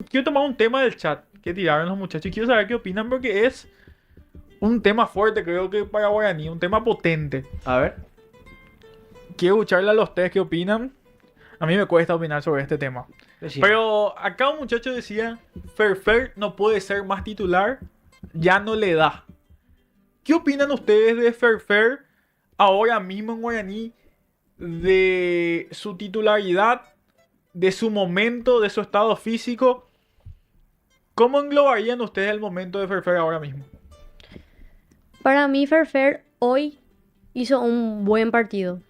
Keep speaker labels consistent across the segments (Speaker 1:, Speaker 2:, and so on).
Speaker 1: quiero tomar un tema del chat que tiraron los muchachos y quiero saber qué opinan porque es un tema fuerte, creo que para Guaraní, un tema potente.
Speaker 2: A ver.
Speaker 1: Quiero escucharle a ustedes qué opinan. A mí me cuesta opinar sobre este tema.
Speaker 2: Decime.
Speaker 1: Pero acá un muchacho decía, Ferfer no puede ser más titular, ya no le da. ¿Qué opinan ustedes de Ferfer ahora mismo en Guaraní? De su titularidad, de su momento, de su estado físico. ¿Cómo englobarían ustedes el momento de Ferfer ahora mismo?
Speaker 3: Para mí, Ferfer hoy hizo un buen partido.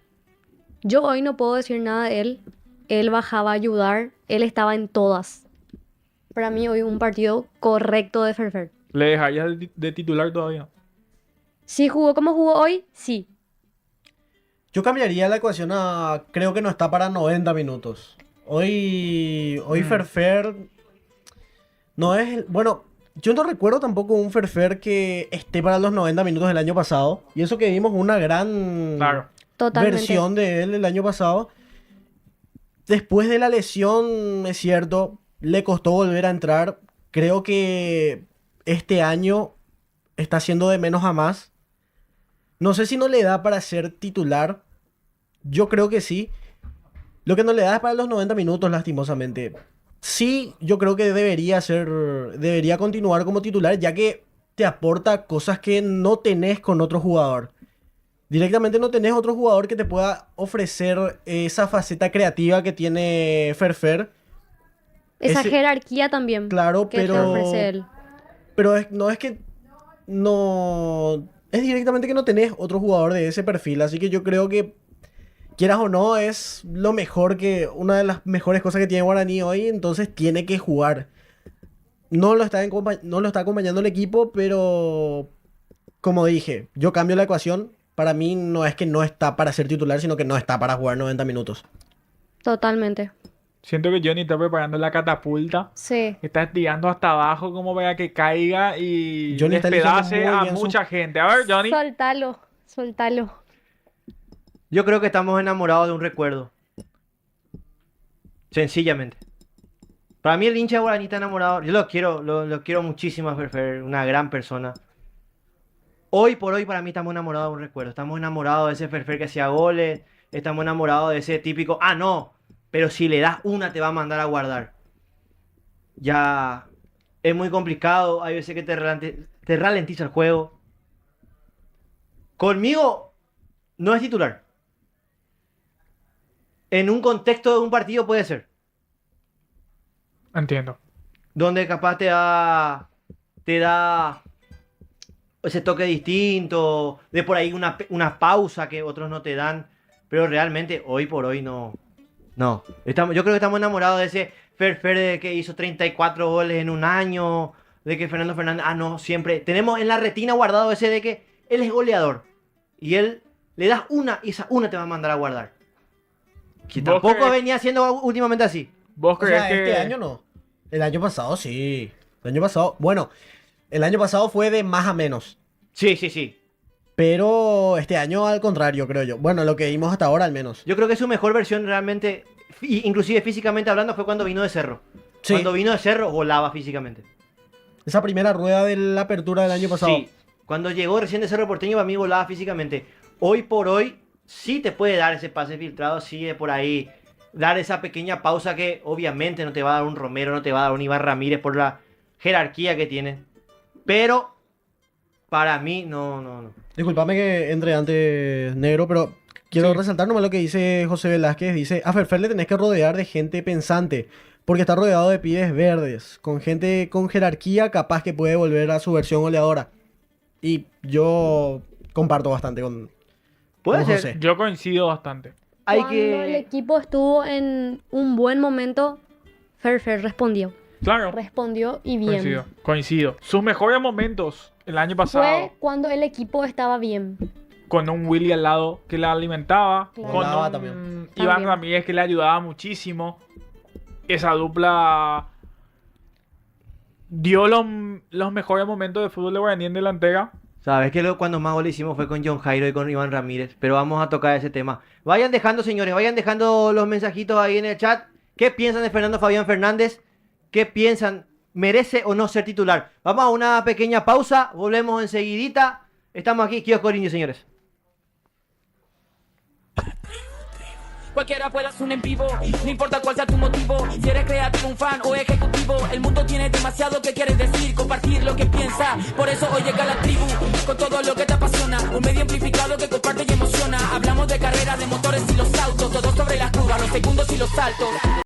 Speaker 3: Yo hoy no puedo decir nada de él. Él bajaba a ayudar. Él estaba en todas. Para mí hoy un partido correcto de Ferfer.
Speaker 1: ¿Le dejarías de titular todavía?
Speaker 3: Si jugó como jugó hoy, sí.
Speaker 4: Yo cambiaría la ecuación a... Creo que no está para 90 minutos. Hoy Ferfer no es... Bueno, yo no recuerdo tampoco un Ferfer que esté para los 90 minutos del año pasado. Y eso que vimos una gran
Speaker 3: Totalmente.
Speaker 4: versión de él el año pasado. Después de la lesión, es cierto, le costó volver a entrar. Creo que este año está haciendo de menos a más. No sé si no le da para ser titular. Yo creo que sí. Lo que no le da es para los 90 minutos, lastimosamente. Sí, yo creo que debería continuar como titular, ya que te aporta cosas que no tenés con otro jugador. Directamente no tenés otro jugador que te pueda ofrecer esa faceta creativa que tiene Ferfer.
Speaker 3: Esa
Speaker 4: Ese-
Speaker 3: jerarquía también.
Speaker 4: Claro,
Speaker 3: que te
Speaker 4: pero...
Speaker 3: ofrece él.
Speaker 4: Pero no es que no... Es directamente que no tenés otro jugador de ese perfil. Así que yo creo que, quieras o no, es lo mejor una de las mejores cosas que tiene Guaraní hoy. Entonces tiene que jugar. No lo está acompañando el equipo, pero como dije, yo cambio la ecuación. Para mí no es que no está para ser titular, sino que no está para jugar 90 minutos.
Speaker 3: Totalmente.
Speaker 1: Siento que Johnny está preparando la catapulta.
Speaker 3: Sí.
Speaker 1: Está estirando hasta abajo como para que caiga y
Speaker 4: Johnny está eligiendo
Speaker 1: despedace
Speaker 4: muy
Speaker 1: a
Speaker 4: bien
Speaker 1: mucha gente. A ver, Johnny.
Speaker 3: Soltalo. Soltalo.
Speaker 2: Yo creo que estamos enamorados de un recuerdo. Sencillamente. Para mí el hincha de Guaraní está enamorado. Yo lo quiero muchísimo a Ferfer, una gran persona. Hoy por hoy para mí estamos enamorados de un recuerdo. Estamos enamorados de ese Ferfer que hacía goles. Estamos enamorados de ese típico, no, pero si le das una te va a mandar a guardar. Ya es muy complicado. Hay veces que te ralentiza el juego. Conmigo no es titular. En un contexto de un partido puede ser.
Speaker 1: Entiendo.
Speaker 2: Donde capaz te da ese toque distinto, de por ahí una pausa que otros no te dan, pero realmente hoy por hoy no. Yo creo que estamos enamorados de ese Ferfer de que hizo 34 goles en un año, de que Fernando Fernández, siempre. Tenemos en la retina guardado ese de que él es goleador y él le das una y esa una te va a mandar a guardar. Que
Speaker 1: ¿Vos
Speaker 2: tampoco
Speaker 1: crees-
Speaker 2: venía haciendo últimamente así.
Speaker 1: ¿Vos
Speaker 4: O
Speaker 1: crees
Speaker 4: sea,
Speaker 1: que
Speaker 4: este año no. El año pasado sí. El año pasado... Bueno, el año pasado fue de más a menos.
Speaker 2: Sí.
Speaker 4: Pero este año al contrario, creo yo. Bueno, lo que vimos hasta ahora al menos.
Speaker 2: Yo creo que su mejor versión realmente, inclusive físicamente hablando, fue cuando vino de Cerro.
Speaker 4: Sí.
Speaker 2: Cuando vino de Cerro, volaba físicamente.
Speaker 4: Esa primera rueda de la apertura del año pasado.
Speaker 2: Sí. Cuando llegó recién de Cerro Porteño, para mí volaba físicamente. Hoy por hoy, sí te puede dar ese pase filtrado, sí de por ahí. Dar esa pequeña pausa que obviamente no te va a dar un Romero, no te va a dar un Iván Ramírez por la jerarquía que tiene. Pero, para mí, no.
Speaker 4: Disculpame que entre antes, negro, pero quiero
Speaker 1: Sí.
Speaker 4: resaltar nomás lo que dice José Velázquez. Dice, a Ferfer le tenés que rodear de gente pensante, porque está rodeado de pibes verdes, con gente con jerarquía capaz que puede volver a su versión goleadora. Y yo comparto bastante con
Speaker 2: Puede ser.
Speaker 4: José.
Speaker 1: yo coincido bastante?
Speaker 2: Hay
Speaker 3: Cuando el
Speaker 2: que...
Speaker 3: equipo estuvo en un buen momento, Ferfer respondió.
Speaker 1: Claro,
Speaker 3: Respondió y bien.
Speaker 1: coincido. Sus mejores momentos el año pasado
Speaker 3: Fue cuando el equipo estaba bien.
Speaker 1: con un Willy al lado que le alimentaba,
Speaker 3: Claro.
Speaker 1: con
Speaker 4: Volaba
Speaker 1: un
Speaker 4: también.
Speaker 1: Iván
Speaker 3: También.
Speaker 1: Ramírez que le ayudaba muchísimo. Esa dupla dio los mejores momentos de fútbol de Guaraní en delantera.
Speaker 2: Sabes que cuando más goles hicimos fue con John Jairo y con Iván Ramírez. Pero vamos a tocar ese tema. Vayan dejando, señores, vayan dejando los mensajitos ahí en el chat. ¿Qué piensan de Fernando Fabián Fernández? ¿Qué piensan? ¿Merece o no ser titular? Vamos a una pequeña pausa, volvemos enseguidita. Estamos aquí, Kiosco Corinthians, señores.
Speaker 5: Cualquiera puede hacer un en vivo, no importa cuál sea tu motivo. Si eres creativo, un fan o ejecutivo, el mundo tiene demasiado que quieres decir, compartir lo que piensa. Por eso hoy llega la tribu, con todo lo que te apasiona. Un medio amplificado que comparte y emociona. Hablamos de carreras, de motores y los autos, todo sobre las curvas, los segundos y los saltos.